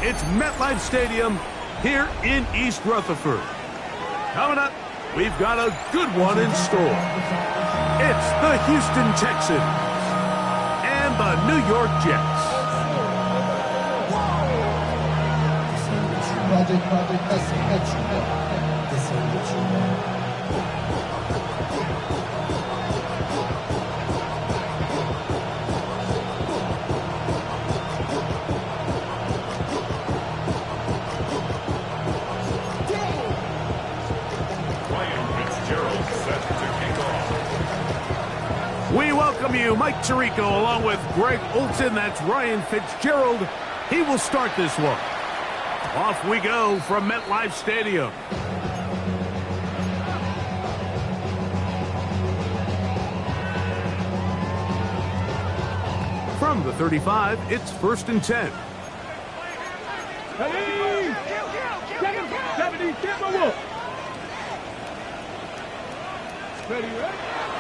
It's MetLife Stadium here in East Rutherford. Coming up, we've got a good one in store. It's the Houston Texans and the New York Jets. We welcome you, Mike Tirico, along with Greg Olson. That's Ryan Fitzgerald. He will start this one. Off we go from MetLife Stadium. From the 35, it's 1st and 10.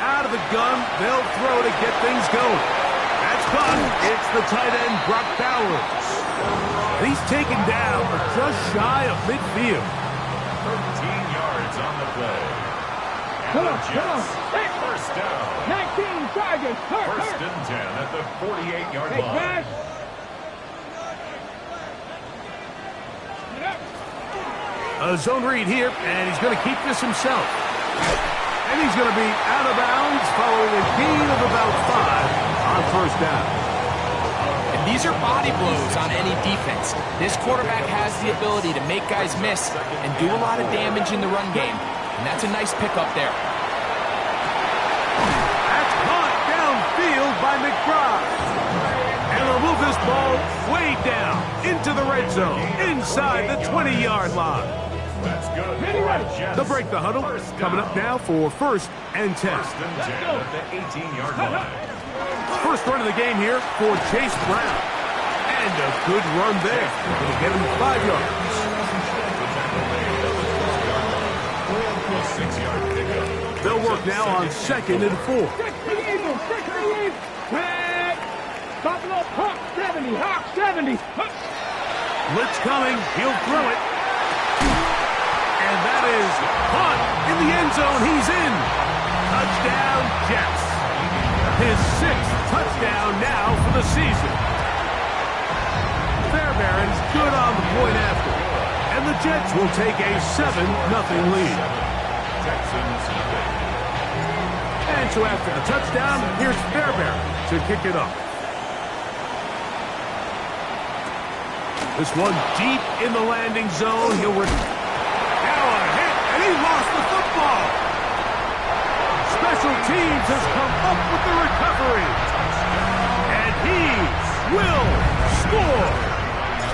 Out of the gun, they'll throw to get things going. That's caught. It's the tight end, Brock Bowers. He's taken down, but just shy of midfield. 13 yards on the play. Come on. First down. 19 targets. First and 10 at the 48-yard line. A zone read here, and he's going to keep this himself. And he's going to be out of bounds following a gain of about 5 on first down. And these are body blows on any defense. This quarterback has the ability to make guys miss and do a lot of damage in the run game. And that's a nice pickup there. That's caught downfield by McBride. And they'll move this ball way down into the red zone, inside the 20-yard line. That's good. They'll break the huddle. Coming up now for 1st and 10. First and 10 at the 18-yard line. First run of the game here for Chase Brown. And a good run there. It'll get him 5 yards. 6-yard pickup. They'll work now on 2nd and 4. Buffalo Hawk 70. Hawk 70. Blitz coming. He'll throw it. And that is caught in the end zone. He's in. Touchdown, Jets. His 6th touchdown now for the season. Fairbairn's good on the point after. And the Jets will take a 7-0 lead. And so after the touchdown, here's Fairbairn to kick it up. This one deep in the landing zone. He'll now a hit, and he lost the football. Special teams has come up with the recovery. And he will score.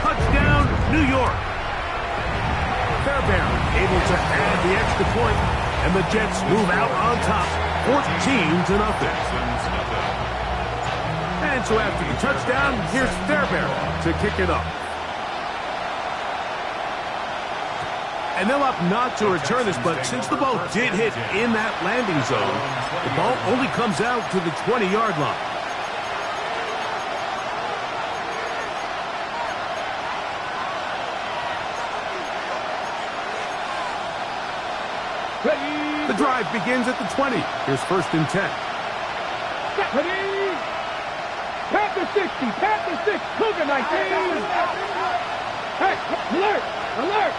Touchdown, New York. Fairbairn able to add the extra point, and the Jets move out on top, 14-0. And so after the touchdown, here's Fairbairn to kick it up. And they'll opt not to return this, but since the ball did hit in that landing zone, the ball only comes out to the 20-yard line. The drive begins at the 20. Here's 1st and 10. Panther 60, Panther 6, Cougar 19. Hey, alert!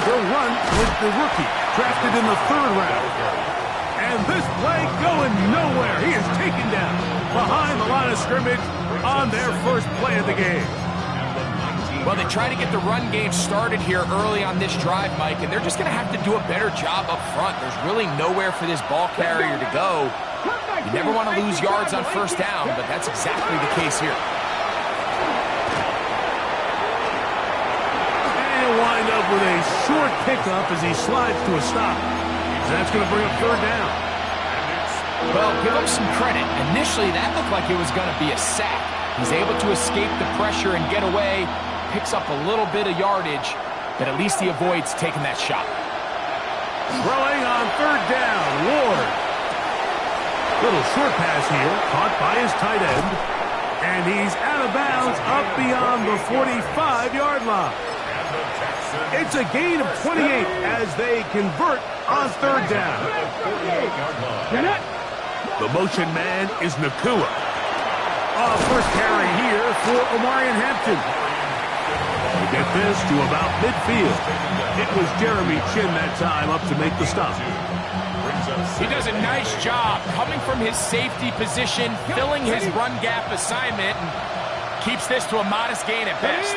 They'll run with the rookie, drafted in the 3rd round. And this play going nowhere. He is taken down behind the line of scrimmage on their first play of the game. Well, they try to get the run game started here early on this drive, Mike, and they're just going to have to do a better job up front. There's really nowhere for this ball carrier to go. You never want to lose yards on first down, but that's exactly the case here. Wind up with a short pickup as he slides to a stop. That's going to bring up 3rd down. Well, give him some credit. Initially, that looked like it was going to be a sack. He's able to escape the pressure and get away, picks up a little bit of yardage, but at least he avoids taking that shot. Throwing on 3rd down, Ward. Little short pass here, caught by his tight end. And he's out of bounds up beyond the 45-yard line. It's a gain of 28 as they convert on third down. The motion man is Nacua. First carry here for Omarion Hampton. To get this to about midfield. It was Jeremy Chin that time up to make the stop. He does a nice job coming from his safety position, filling his run gap assignment, and keeps this to a modest gain at best.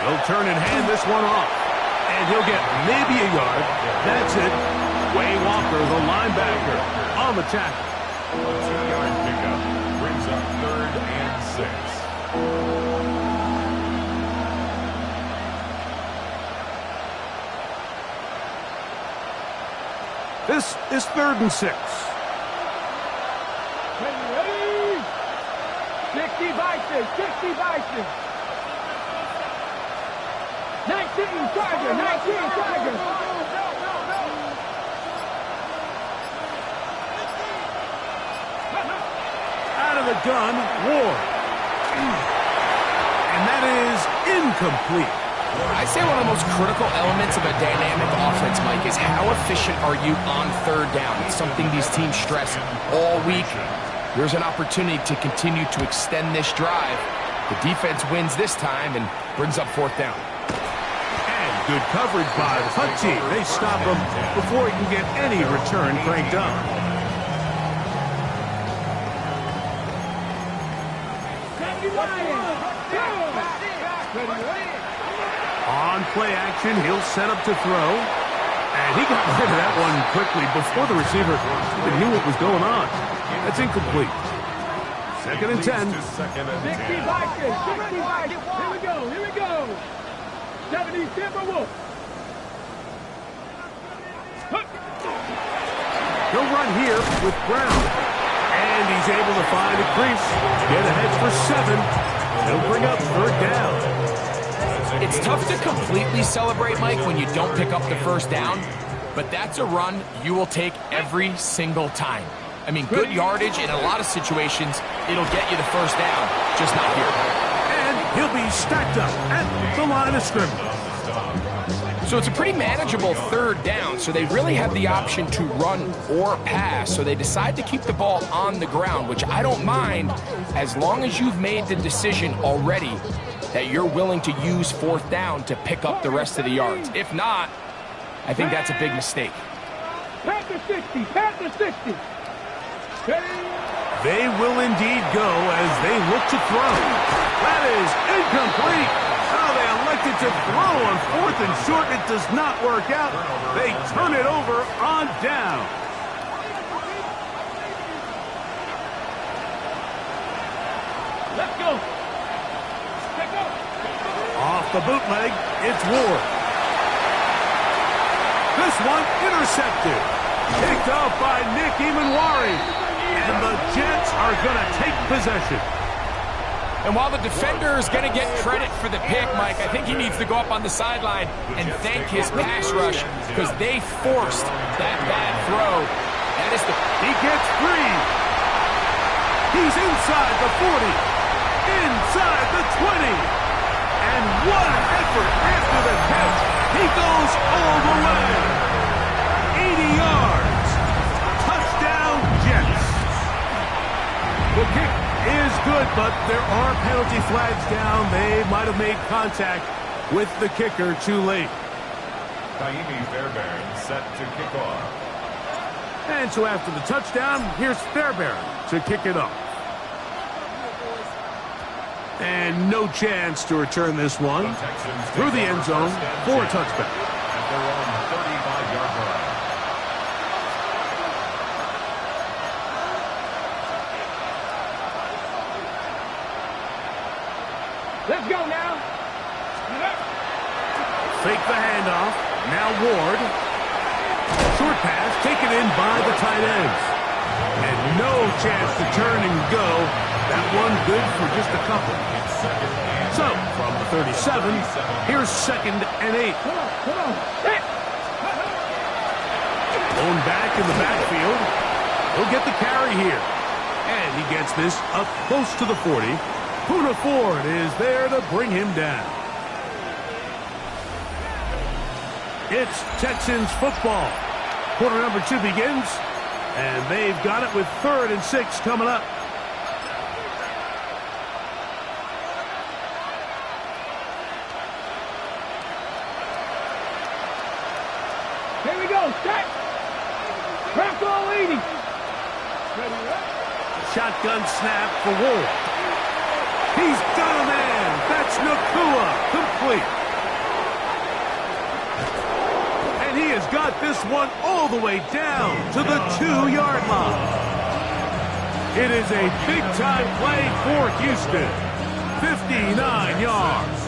He'll turn and hand this one off. And he'll get maybe a yard. That's it. Way Walker, the linebacker, on the tackle. A 2-yard pickup brings up 3rd and 6. This is 3rd and 6. Ready? 60 Bison, 60 Bison. 19 Tiger, 19 Tiger. Out of the gun, Ward. And that is incomplete. I'd say one of the most critical elements of a dynamic offense, Mike, is how efficient are you on third down? It's something these teams stress all week. Here's an opportunity to continue to extend this drive. The defense wins this time and brings up 4th down. And good coverage by the punt team. They stop him before he can get any return cranked up. On play action, he'll set up to throw. And he got rid of that one quickly before the receiver even knew what was going on. That's incomplete. 2nd and 10. 60 Bison, 60 Bison. Here we go, here we go. 70 Timberwolves. He'll run here with Brown. And he's able to find a crease. Get ahead for 7. He'll bring up 3rd down. It's tough to completely celebrate, Mike, when you don't pick up the 1st down, but that's a run you will take every single time. I mean, good yardage in a lot of situations, it'll get you the 1st down, just not here. And he'll be stacked up at the line of scrimmage. So it's a pretty manageable 3rd down, so they really have the option to run or pass, so they decide to keep the ball on the ground, which I don't mind as long as you've made the decision already that you're willing to use 4th down to pick up the rest of the yards. If not, I think that's a big mistake. Panther 60, Panther 60. They will indeed go as they look to throw. That is incomplete. Oh, they elected to throw on 4th and short. It does not work out. They turn it over on down. Let's go. Off the bootleg, it's Ward. This one intercepted. Picked off by Nick Emanwari. And the Jets are going to take possession. And while the defender is going to get credit for the pick, Mike, I think he needs to go up on the sideline and thank his pass rush because they forced that bad throw. That is He gets free. He's inside the 40. Inside the 20. And what an effort after the catch. He goes all the way. 80 yards. Touchdown, Jets. The kick is good, but there are penalty flags down. They might have made contact with the kicker too late. Taimi Fairbairn set to kick off. And so after the touchdown, here's Fairbairn to kick it off. And no chance to return this one through the end zone for a touchback. At their own 35-yard line. Let's go now. Fake the handoff. Now Ward. Short pass taken in by the tight ends. And no chance to turn and go. That one good for just a couple. So, from the 37, here's 2nd and 8. Come on. Blown back in the backfield. He'll get the carry here. And he gets this up close to the 40. Poona Ford is there to bring him down. It's Texans football. Quarter number 2 begins, and they've got it with 3rd and 6 coming up. Here we go, set. Crack all 80. Shotgun snap for Ward. He's got a man. That's Nacua. Complete. And he has got this one all the way down to the 2-yard line. It is a big-time play for Houston. 59 yards.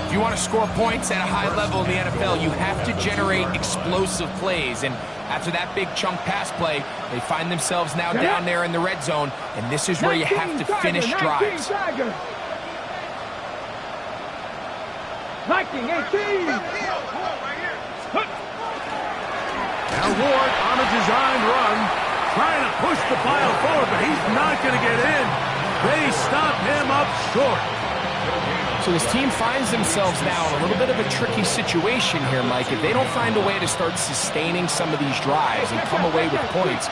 If you want to score points at a high level in the NFL, you have to generate explosive plays. And after that big chunk pass play, they find themselves now down there in the red zone, and this is where you have to finish drives. 19, 18. Now Ward on a designed run, trying to push the pile forward, but he's not going to get in. They stop him up short. So this team finds themselves now in a little bit of a tricky situation here, Mike. If they don't find a way to start sustaining some of these drives and come away with points,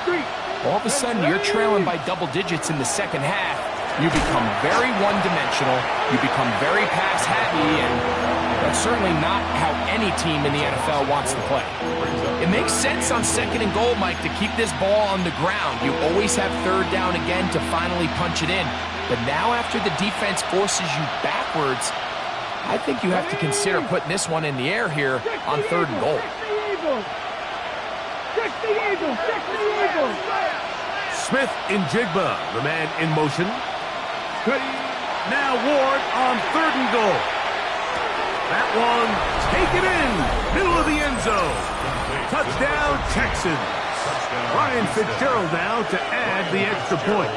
all of a sudden you're trailing by double digits in the second half. You become very one-dimensional. You become very pass-happy, and that's certainly not how any team in the NFL wants to play. It makes sense on 2nd and goal, Mike, to keep this ball on the ground. You always have 3rd down again to finally punch it in. But now after the defense forces you backwards, I think you have to consider putting this one in the air here on 3rd and goal. Smith in Jigba, the man in motion. Now Ward on 3rd and goal. That one taken in, middle of the end zone. Touchdown, Texans. Ryan Fitzgerald now to add the extra point.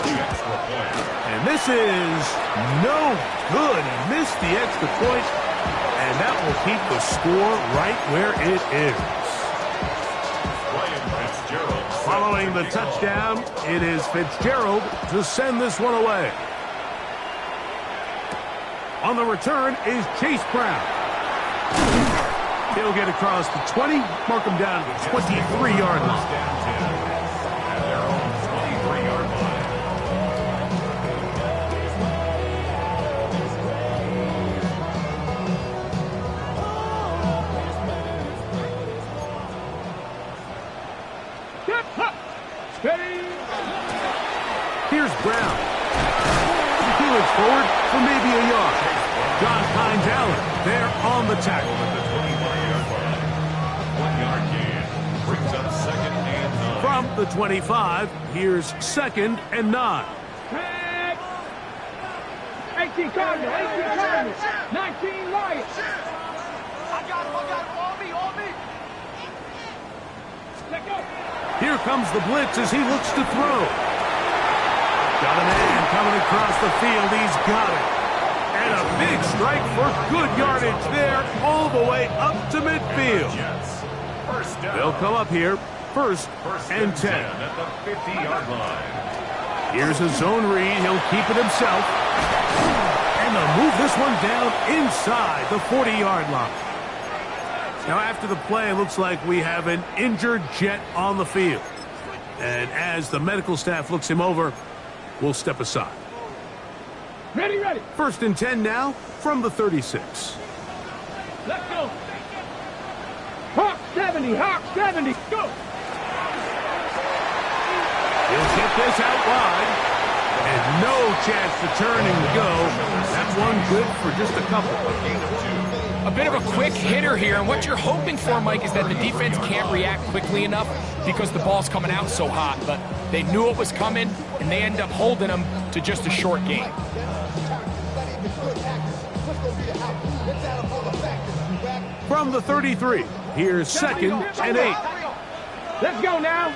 And this is no good. He missed the extra point, and that will keep the score right where it is. Following the touchdown, it is Fitzgerald to send this one away. On the return is Chase Brown. He'll get across the 20, mark him down to the 23-yard line. Here's Brown. He looks forward for maybe a yard. John Hines Allen there on the tackle. From the 25, here's 2nd and 9. 18 Cardinals, 19 Lions. I got him, all me. Let go. Here comes the blitz as he looks to throw. Got a man coming across the field. He's got it. And a big strike for good yardage there all the way up to midfield. They'll come up here, 1st and 10. At the 50-yard line. Here's a zone read. He'll keep it himself. And they'll move this one down inside the 40-yard line. Now, after the play, it looks like we have an injured Jet on the field. And as the medical staff looks him over, we'll step aside. Ready. 1st and 10 now from the 36. Let's go. Hawk 70, go. He'll get this out wide. And no chance to turn and go. That one good for just a couple. A bit of a quick hitter here, and what you're hoping for, Mike, is that the defense can't react quickly enough because the ball's coming out so hot. But they knew it was coming, and they end up holding them to just a short gain. From the 33, here's 2nd and 8. Let's go now.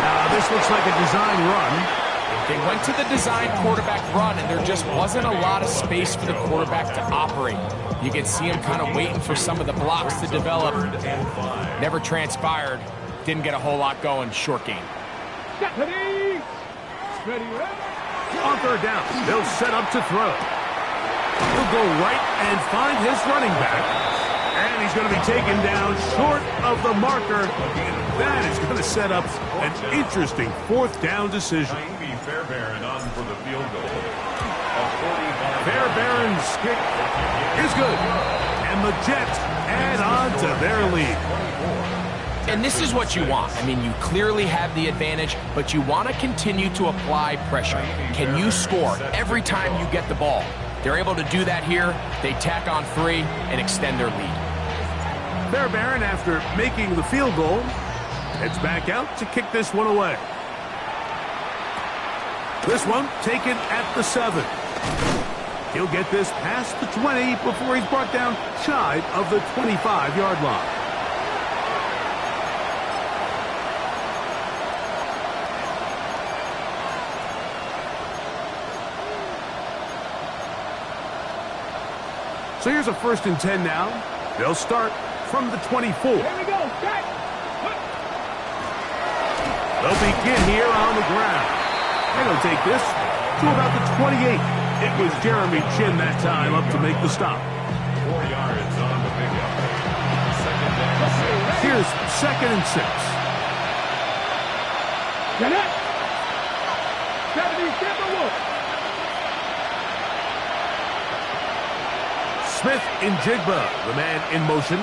Now, this looks like a design run. They went to the design quarterback run, and there just wasn't a lot of space for the quarterback to operate. You can see him kind of waiting for some of the blocks to develop. Never transpired. didn't get a whole lot going. Short game. Ready? Ready? On third down, they'll set up to throw. He'll go right and find his running back. And he's going to be taken down short of the marker. That is going to set up an interesting fourth down decision. Jaime Fairbairn on for the field goal. Fairbairn's kick is good. And the Jets add on to their lead. And this is what you want. I mean, you clearly have the advantage, but you want to continue to apply pressure. Can you score every time you get the ball? They're able to do that here. They tack on 3 and extend their lead. Fairbairn, after making the field goal, heads back out to kick this one away. This one taken at the 7. He'll get this past the 20 before he's brought down shy of the 25-yard line. So here's a 1st and 10 now. They'll start from the 24. Here we go. Set. They'll begin here on the ground. And he'll take this to about the 28. It was Jeremy Chinn that time up to make the stop. 4 yards on the pickup. Second down. Here's 2nd and 6. Get it. 70 Timberwolves. Smith in Jigba, the man in motion.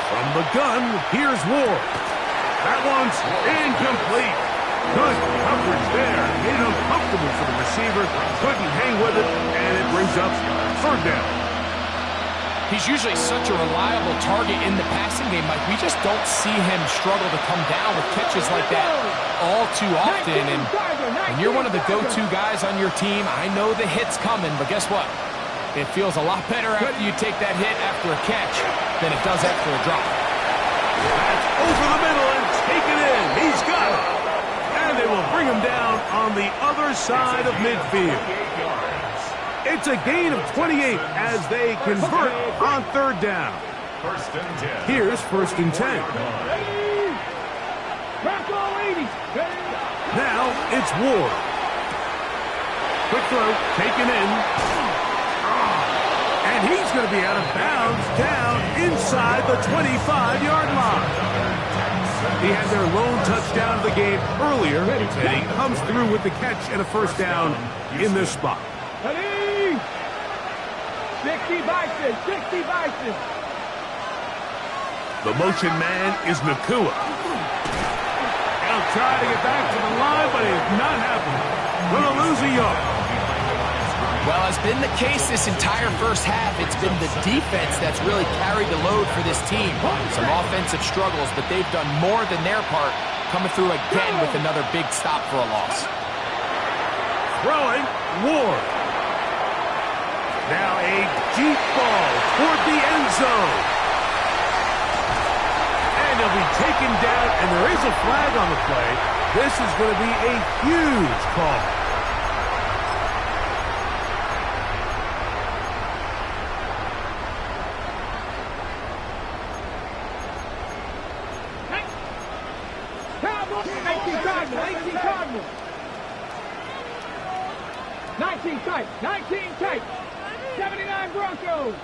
From the gun, here's Ward. That one's incomplete. Good coverage there. Made it uncomfortable for the receiver. Couldn't hang with it, and it brings up 3rd down. He's usually such a reliable target in the passing game, Mike. We just don't see him struggle to come down with catches like that all too often. And when you're one of the go-to guys on your team, I know the hit's coming, but guess what? It feels a lot better after you take that hit after a catch than it does after a drop. That's over the middle and taken in. He's got it. And they will bring him down on the other side of midfield. It's a gain of 28 as they convert on 3rd down. 1st and 10. Here's 1st and 10. Now it's Ward. Quick throw, taken in. And he's going to be out of bounds down inside the 25-yard line. He had their lone touchdown of the game earlier, and he comes through with the catch and a 1st down in this spot. 60 Bison, 60 Bison. The motion man is Nakua. He'll try to get back to the line, but it's not happening. Going to lose a yard. Well, as been the case this entire first half, it's been the defense that's really carried the load for this team. Some offensive struggles, but they've done more than their part, coming through again with another big stop for a loss. Throwing, Ward. Now a deep ball toward the end zone. And he'll be taken down, and there is a flag on the play. This is going to be a huge call. Cardinals. 19 tight. 19 tight. 79 Broncos.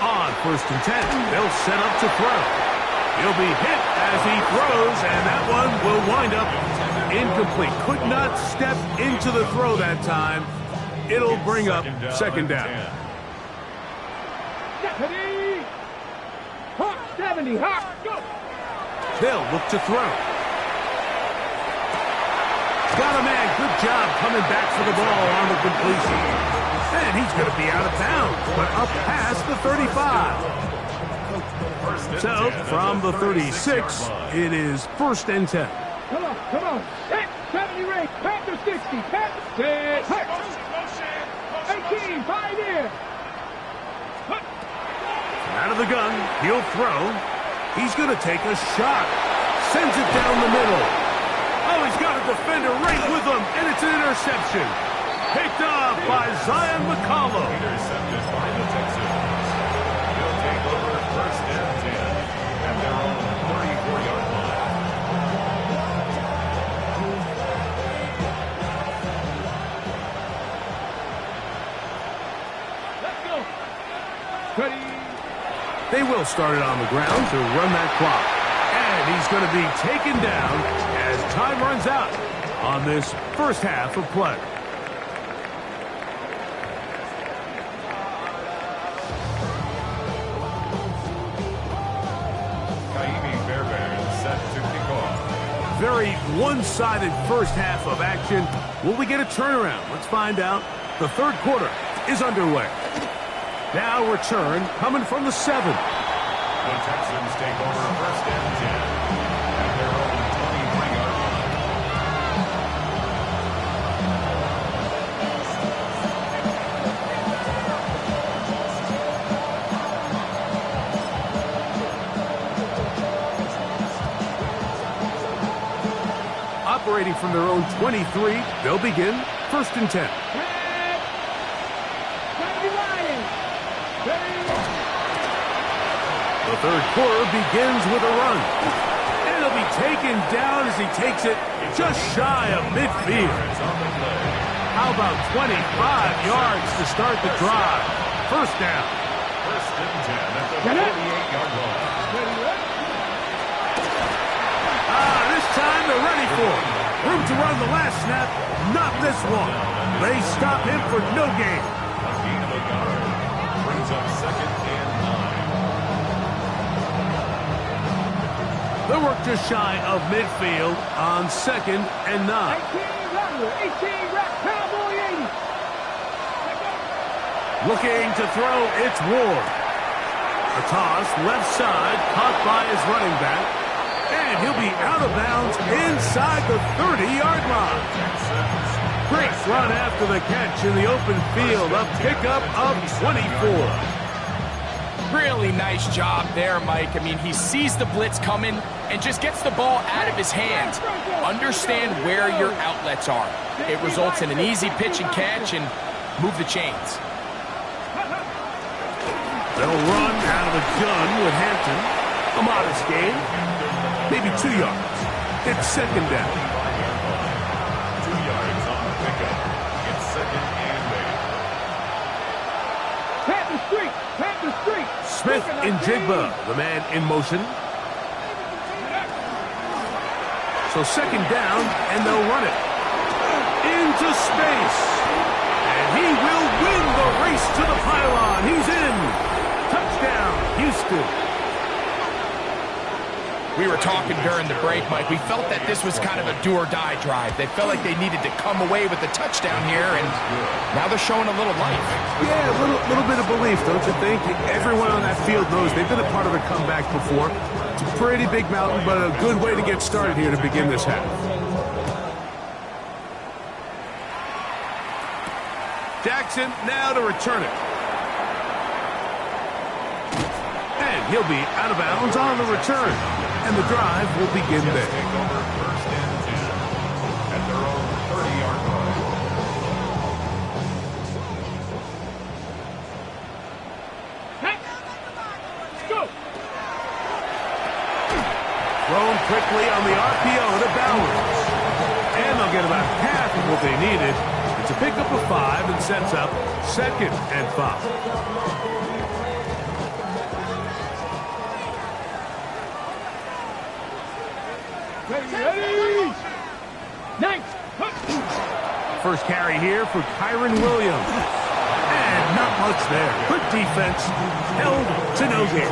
On 1st and 10, they'll set up to throw. He'll be hit as he throws, and that one will wind up incomplete. Could not step into the throw that time. It'll bring up 2nd down. 70. Hawk 70. Hawk. Go. They'll look to throw. Got a man. Good job coming back for the ball on the completion. And he's going to be out of bounds, but up past the 35. So, from the 36, it is 1st and 10. Come on, come on. 70 rate. Panther 60. Panther 18. 5 in. Out of the gun, he'll throw. He's going to take a shot. Sends it down the middle. Oh, he's got a defender right with him, and it's an interception. Picked off by Zion McCollum. Intercepted by the Texans. He'll take over They will start it on the ground to run that clock. And he's going to be taken down as time runs out on this first half of play. Very one-sided first half of action. Will we get a turnaround? Let's find out. The third quarter is underway. Now return coming from the 7. The Texans take over first and 10 at their own 23-yard line. Operating from their own 23, they'll begin first and 10. The third quarter begins with a run. And he'll be taken down as he takes it just shy of midfield. How about 25 yards to start the drive? First down. First and 10 at the 48-yard line. This time they're ready for it. Room to run the last snap, not this one. They stop him for no gain. A gain of a yard brings up second and 9. They'll work just shy of midfield on second and 9. 18 rep, Cowboy 80. Looking to throw, it's Ward. A toss left side, caught by his running back. And he'll be out of bounds inside the 30-yard line. Great run after the catch in the open field. A pickup of 24. Really nice job there, Mike. I mean, he sees the blitz coming and just gets the ball out of his hands. Understand where your outlets are. It results in an easy pitch and catch and move the chains. They'll run out of the gun with Hampton. A modest gain. Maybe 2 yards. It's second down. 2 yards on the pickup. It's second and 8. Pat the street. Smith in Jigba, the man in motion. So second down, and they'll run it. Into space. And he will win the race to the pylon. He's in. Touchdown, Houston. We were talking during the break, Mike. We felt that this was kind of a do-or-die drive. They felt like they needed to come away with the touchdown here, and now they're showing a little life. Yeah, a little bit of belief, don't you think? Everyone on that field knows they've been a part of a comeback before. It's a pretty big mountain, but a good way to get started here to begin this half. Jackson now to return it. And he'll be out of bounds on the return. And the drive will begin there. Take over first and 10 at their own 30-yard line. Go. Thrown quickly on the RPO to Bowers. And they'll get about half of what they needed. It's a pickup of 5 and sets up second and 5. Ready. Nice. First carry here for Kyron Williams. And not much there. Good defense. Held to no gain.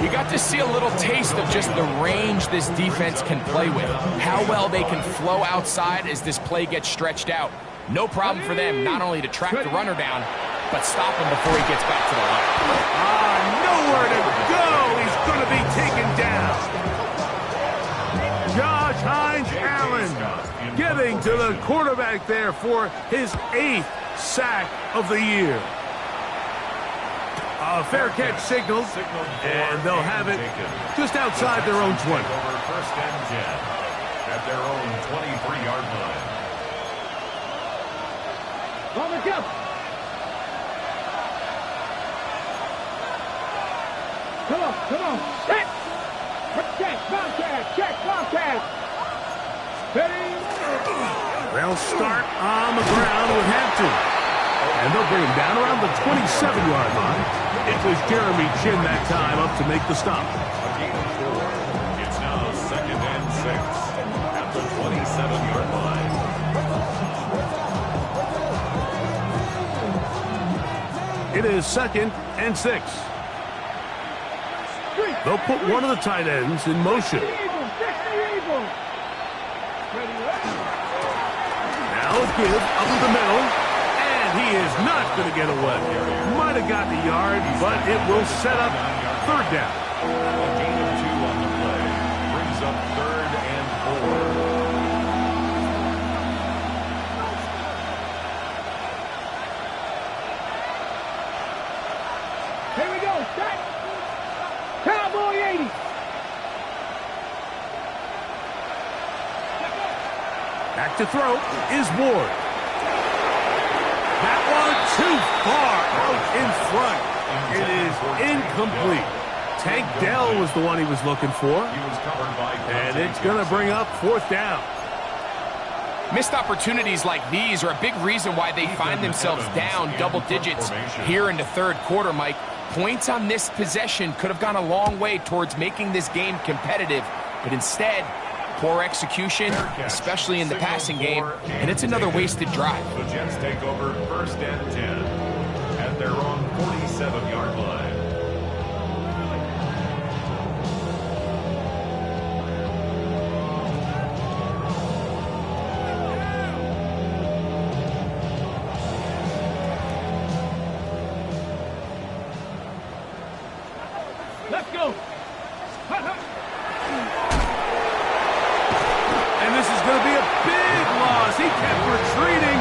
You got to see a little taste of just the range this defense can play with. How well they can flow outside as this play gets stretched out. No problem for them not only to track the runner down, but stop him before he gets back to the line. Nowhere to go. He's going to be taken down. Josh Hines-Allen getting to the quarterback there for his 8th sack of the year. A fair catch signaled, and they'll have it just outside their own 20. Over first and 10 at their own 23-yard line. On the go. Come on. Check. Check, Bobcat. Ready. They'll start on the ground with Hampton. And they'll bring him down around the 27-yard line. It was Jeremy Chinn that time up to make the stop. A gain of 4. It's now 2nd and 6 at the 27-yard line. It is 2nd and 6. They'll put one of the tight ends in motion. Now a give up the middle, and he is not going to get away. Might have gotten a yard, but it will set up 3rd down. A gain of 2 on the play brings up 3rd and 4. Here we go. Set. Cowboy 80. Back to throw is Ward. That one too far out in front. It is incomplete. Tank Dell was the one he was looking for. He was covered by And it's going to bring up 4th down. Missed opportunities like these are a big reason why they find themselves down double digits here in the 3rd quarter, Mike. Points on this possession could have gone a long way towards making this game competitive, but instead, poor execution, especially in the passing game, and it's another wasted drive. The Jets take over 1st and 10 at their own 47-yard line. Let's go. And this is going to be a big loss. He kept retreating,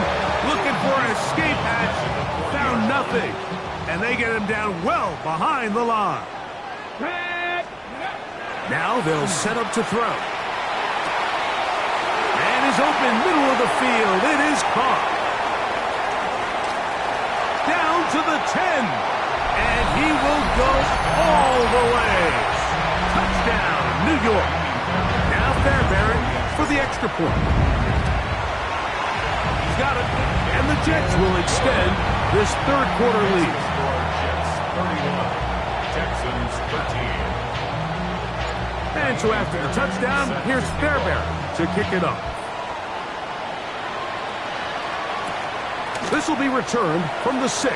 looking for an escape hatch. Found nothing. And they get him down well behind the line. Now they'll set up to throw. And is open middle of the field. It is caught. Down to the 10. And he will go all the way. Touchdown, New York. Now Fairbairn for the extra point. He's got it. And the Jets will extend this 3rd quarter lead. Jets 31, Texans 13. And so after the touchdown, here's Fairbairn to kick it up. This will be returned from the 6.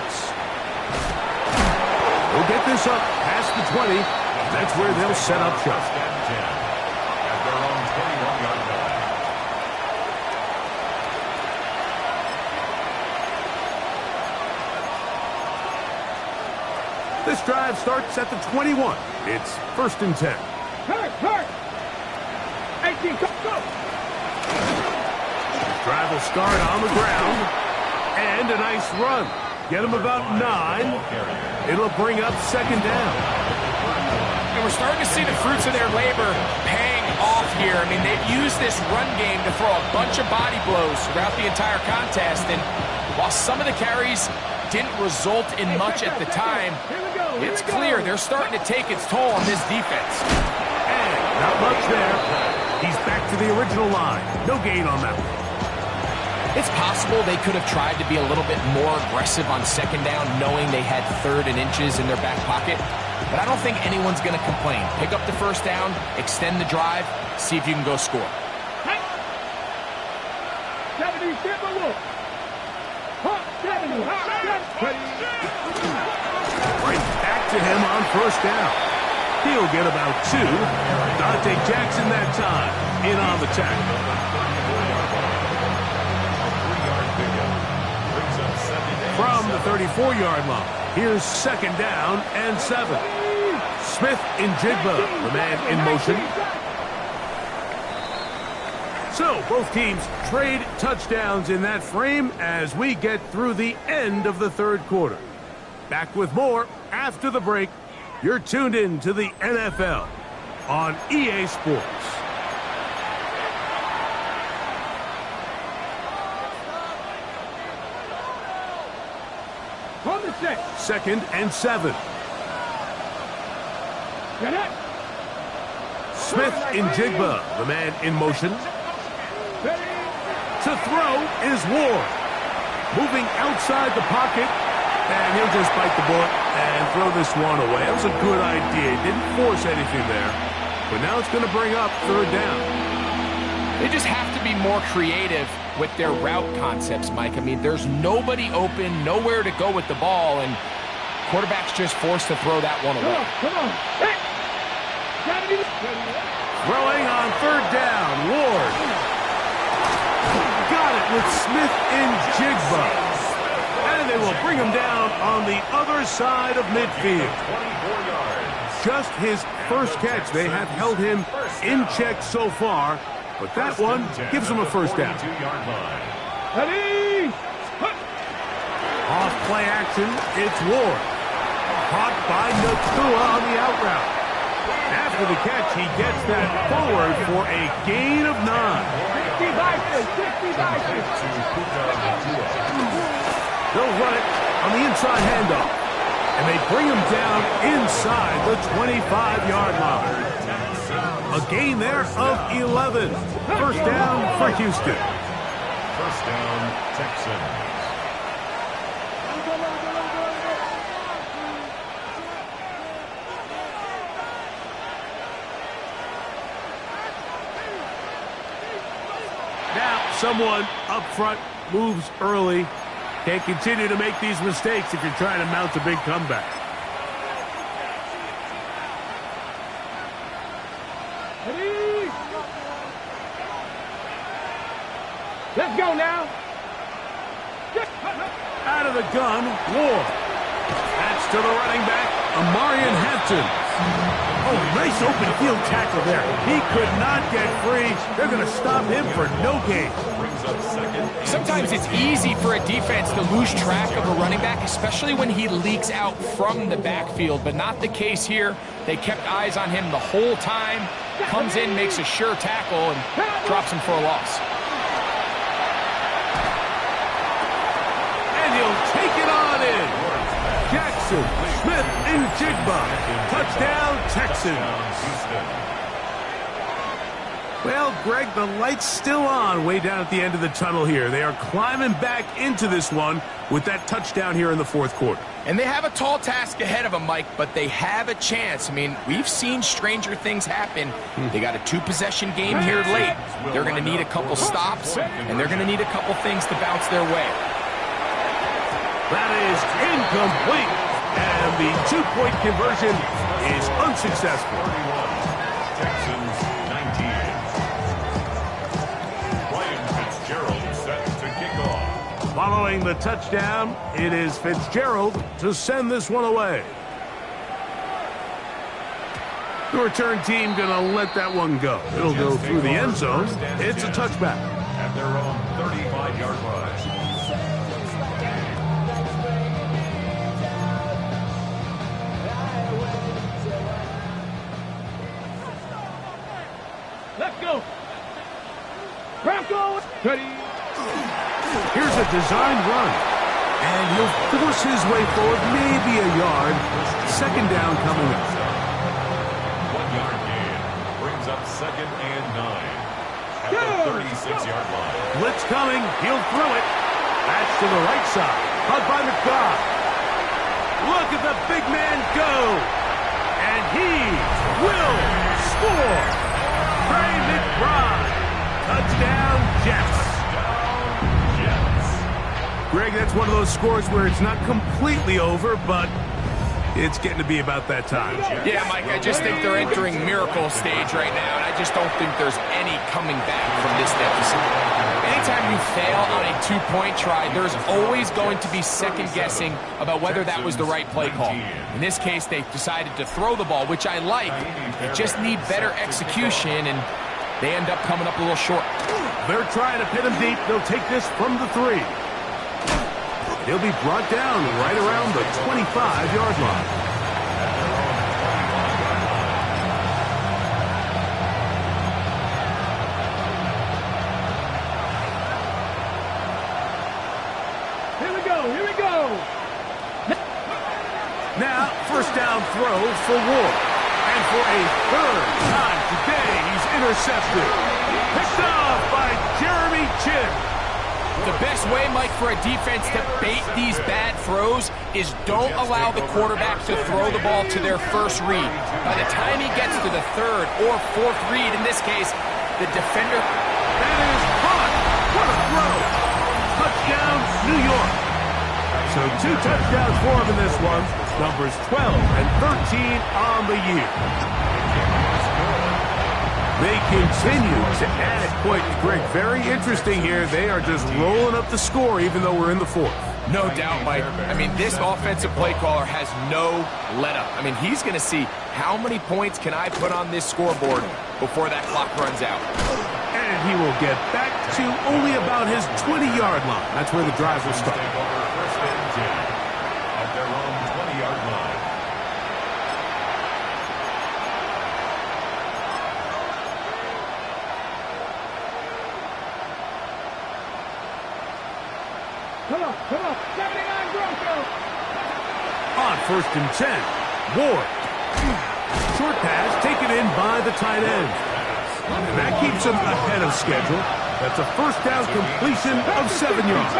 We'll get this up past the 20. That's where they'll set up shop. 1st and 10 at their own 21-yard line. This drive starts at the 21. It's 1st and 10. Hurt. 18, go. This drive will start on the ground. And a nice run. Get him about 9. It'll bring up 2nd down. And we're starting to see the fruits of their labor paying off here. I mean, they've used this run game to throw a bunch of body blows throughout the entire contest. And while some of the carries didn't result in much at the time, it's clear they're starting to take its toll on this defense. And not much there. He's back to the original line. No gain on that one. It's possible they could have tried to be a little bit more aggressive on 2nd down, knowing they had 3rd and inches in their back pocket. But I don't think anyone's going to complain. Pick up the 1st down, extend the drive, see if you can go score. Hey. 70, step a wolf. 70. Right back to him on 1st down. He'll get about 2. Dante Jackson that time in on the tackle. From the 34-yard line, here's 2nd down and 7. Smith in Jigba, the man in motion. So both teams trade touchdowns in that frame as we get through the end of the 3rd quarter. Back with more after the break. You're tuned in to the NFL on EA Sports. On the 6. 2nd and 7. Smith in Jigba, the man in motion. To throw is Ward. moving outside the pocket, and he'll just bite the bullet and throw this one away. That was a good idea. He didn't force anything there, but now it's going to bring up third down. They just have to be more creative with their route concepts, Mike. I mean, there's nobody open, nowhere to go with the ball, and quarterback's just forced to throw that one away. Come on. Hey. Throwing on third down, Ward. Got it with Smith and Jigba. And they will bring him down on the other side of midfield. 24 yards. Just his first catch. They have held him in check so far, but that one gives him a first down. 42-yard line. Ready. Off play action, it's Ward. Caught by Nakua on the out route. After the catch, he gets that forward for a gain of 9. 60 Vikings. 60 Vikings. They'll run it on the inside handoff. And they bring him down inside the 25-yard line. A gain there of 11. First down for Houston. First down, Texans. Now, someone up front moves early. Can't continue to make these mistakes if you're trying to mount a big comeback. Ready. Let's go now. Out of the gun, Ward. That's to the running back, Amarian Hampton. Oh, nice open field tackle there. He could not get free. They're going to stop him for no gain. Brings up second. Sometimes it's easy for a defense to lose track of a running back, especially when he leaks out from the backfield, but not the case here. They kept eyes on him the whole time. Comes in, makes a sure tackle, and drops him for a loss. And he'll take it on in. Jackson, Smith, and Jigba. Touchdown, Texans. Well, Greg, the light's still on way down at the end of the tunnel here. They are climbing back into this one with that touchdown here in the fourth quarter. And they have a tall task ahead of them, Mike, but they have a chance. I mean, we've seen stranger things happen. They got a two-possession game here late. They're going to need a couple stops, and they're going to need a couple things to bounce their way. That is incomplete, and the two-point conversion is unsuccessful. 31, Texans 19. Ryan Fitzgerald set to kick off. Following the touchdown, it is Fitzgerald to send this one away. The return team going to let that one go. It'll go through the end zone. It's a touchback. At their own 35-yard line. Let's go. Bronco. Ready. Here's a designed run. And he'll force his way forward, maybe a yard. Second down coming up. 1 yard gain. Brings up second and 9. At the 36-yard line. Blitz coming. He'll throw it. That's to the right side. Caught by McBride. Look at the big man go. And he will score. Trey McBride. Touchdown, Jets. Greg, that's one of those scores where it's not completely over, but it's getting to be about that time. Yeah, Mike, I just think they're entering miracle stage right now, and I just don't think there's any coming back from this deficit. Anytime you fail on a two-point try, there's always going to be second-guessing about whether that was the right play call. In this case, they decided to throw the ball, which I like. They just need better execution, and they end up coming up a little short. They're trying to pin him deep. They'll take this from the 3. He'll be brought down right around the 25-yard line. Here we go. Here we go. Now, first down throw for Ward. And for a third time today, he's intercepted. Picked off by Jeremy Chinn. The best way, Mike, for a defense to bait these bad throws is don't allow the quarterback to throw the ball to their first read. By the time he gets to the third or fourth read, in this case, the defender... That is caught. What a throw. Touchdown, New York. So 2 touchdowns for him in this one. Numbers 12 and 13 on the year. They continue to add points. Greg, very interesting here. They are just rolling up the score even though we're in the fourth. No doubt, Mike. I mean, this offensive play caller has no let-up. I mean, he's going to see how many points can I put on this scoreboard before that clock runs out. And he will get back to only about his 20-yard line. That's where the drive will start. First and 10 at their own 20-yard line. Come on, 79 Broncos. On first and 10, Ward. Short pass taken in by the tight end. And that keeps him ahead of schedule. That's a first down completion of 7 yards.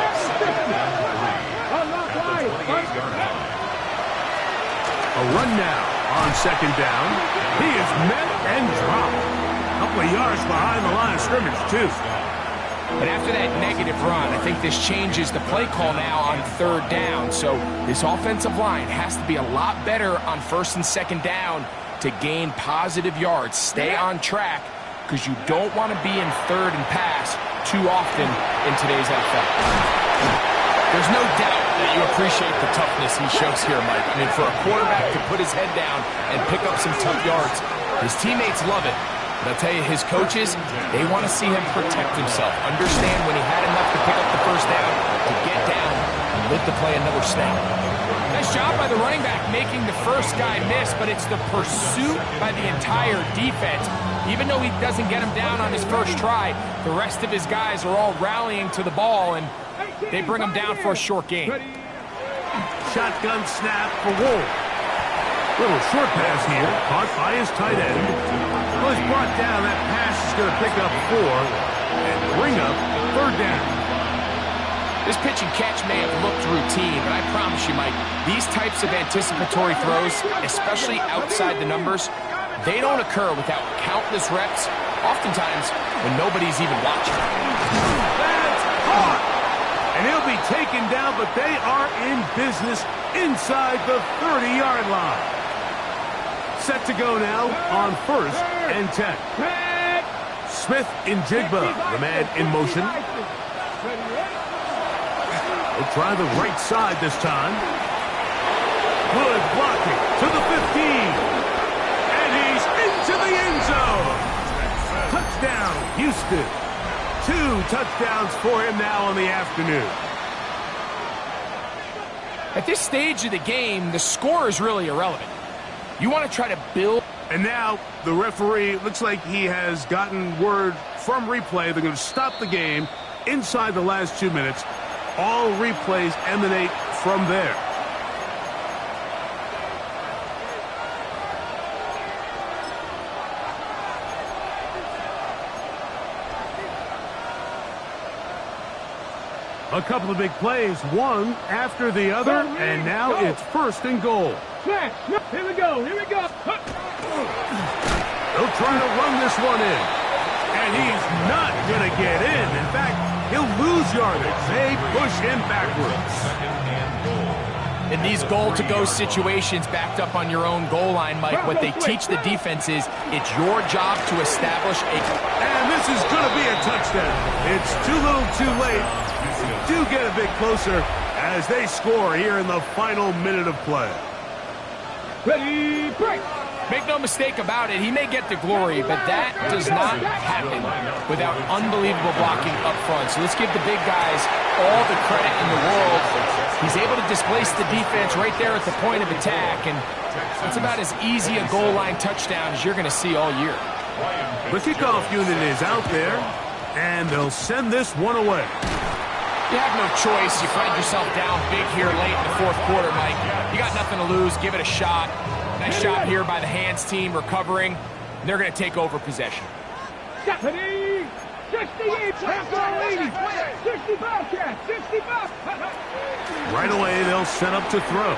A run now on second down. He is met and dropped. A couple of yards behind the line of scrimmage, too. And after that negative run, I think this changes the play call now on third down. So this offensive line has to be a lot better on first and second down to gain positive yards. Stay on track because you don't want to be in third and pass too often in today's NFL. There's no doubt that you appreciate the toughness he shows here, Mike. I mean, for a quarterback to put his head down and pick up some tough yards, his teammates love it. But I'll tell you, his coaches, they want to see him protect himself. Understand when he had enough to pick up the first down, to get down and live to play another snap. Nice job by the running back making the first guy miss, but it's the pursuit by the entire defense. Even though he doesn't get him down on his first try, the rest of his guys are all rallying to the ball, and they bring him down for a short gain. Shotgun snap for Ward. Little short pass here, caught by his tight end. Well, he's brought down. That pass is going to pick up 4 and bring up third down. This pitch and catch may have looked routine, but I promise you, Mike, these types of anticipatory throws, especially outside the numbers, they don't occur without countless reps, oftentimes when nobody's even watching. That's caught! And he'll be taken down, but they are in business inside the 30-yard line. Set to go now on first and 10. Smith in Jigba, the man in motion. He'll try the right side this time. Good blocking to the 15. And he's into the end zone. Touchdown, Houston. 2 touchdowns for him now on the afternoon. At this stage of the game, the score is really irrelevant. You want to try to build. And now the referee, looks like he has gotten word from replay. They're going to stop the game inside the last 2 minutes. All replays emanate from there. A couple of big plays, one after the other, and now it's first and goal. Here we go. They'll try to run this one in, and he's not going to get in. In fact, he'll lose yardage. They push him backwards. In these goal-to-go situations backed up on your own goal line, Mike, what they teach the defense is it's your job to establish a... And this is going to be a touchdown. It's too little too late. Do get a bit closer as they score here in the final minute of play. Ready, break. Make no mistake about it, he may get the glory, but that does not happen without unbelievable blocking up front. So let's give the big guys all the credit in the world. He's able to displace the defense right there at the point of attack, and it's about as easy a goal line touchdown as you're going to see all year. The kickoff unit is out there, and they'll send this one away. You have no choice. You find yourself down big here late in the fourth quarter, Mike. You got nothing to lose. Give it a shot. Nice job here by the hands team recovering. They're going to take over possession. 60 each. Half all 80. 60 Bobcats. 60 Bobcats. Right away, they'll set up to throw.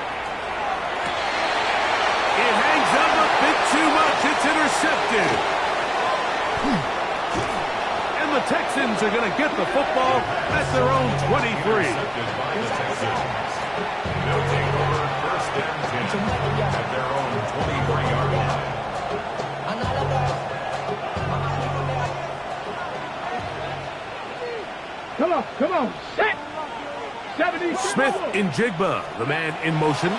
It hangs up a bit too much. It's intercepted. And the Texans are going to get the football at their own 23. Intercepted by the Texans. They'll take over first and 10 at their own 23-yard line. Come on, set. 70. Smith in Jigba, the man in motion.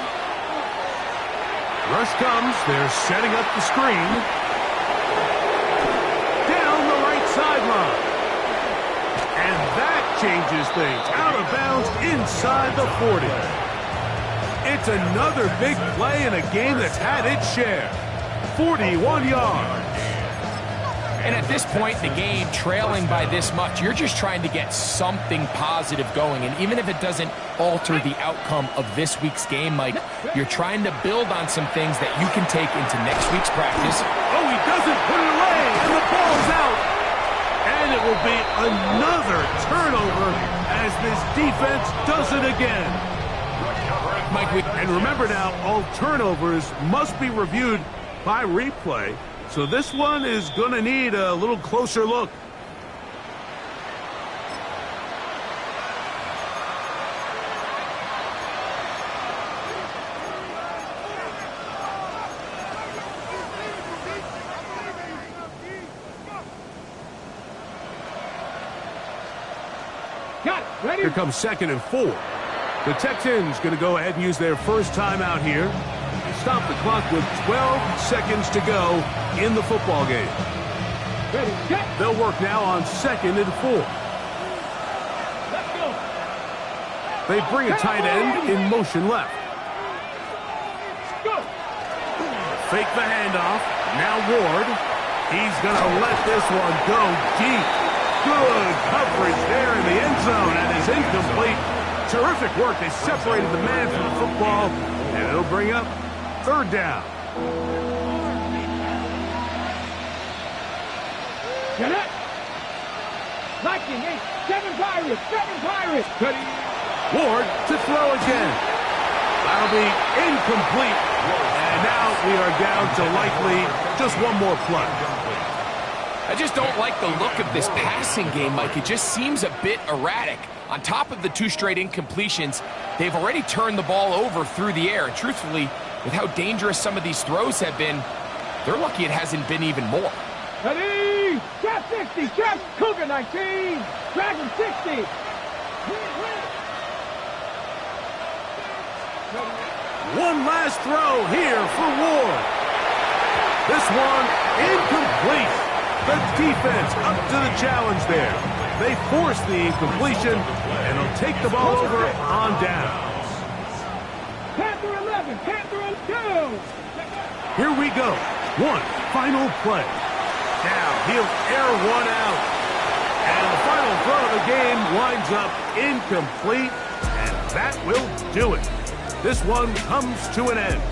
Rush comes. They're setting up the screen. Down the right sideline. And that changes things. Out of bounds inside the 40. It's another big play in a game that's had its share. 41 yards. And at this point in the game, trailing by this much, you're just trying to get something positive going. And even if it doesn't alter the outcome of this week's game, Mike, you're trying to build on some things that you can take into next week's practice. Oh, he doesn't put it away, and the ball's out. And it will be another turnover as this defense does it again. Mike, and remember now, all turnovers must be reviewed by replay. So this one is going to need a little closer look. Got it. Ready? Here comes 2nd and 4. The Texans going to go ahead and use their first timeout here. Stop the clock with 12 seconds to go in the football game. Ready, set. They'll work now on 2nd and 4. Let's go. They bring a tight end in motion left. Go. Fake the handoff. Now Ward. He's going to let this one go deep. Good coverage there in the end zone, and is incomplete. Terrific work. They separated the man from the football, and it'll bring up 3rd down. Get it. Lightning 8. 7 Pirates. 7 Pirates. Ready. Ward to throw again. That'll be incomplete. And now we are down to likely just one more play. I just don't like the look of this passing game, Mike. It just seems a bit erratic. On top of the 2 straight incompletions, they've already turned the ball over through the air. And truthfully, with how dangerous some of these throws have been, they're lucky it hasn't been even more. Ready. Trap 60. Trap Cougar 19. Dragon 60. One last throw here for Ward. This one incomplete. The defense up to the challenge there. They force the incompletion, and they'll take the ball over on downs. Panther 11. Panther 2. Here we go. One final play. Now he'll air one out. And the final throw of the game winds up incomplete, and that will do it. This one comes to an end.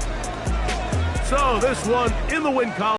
So this one in the win column.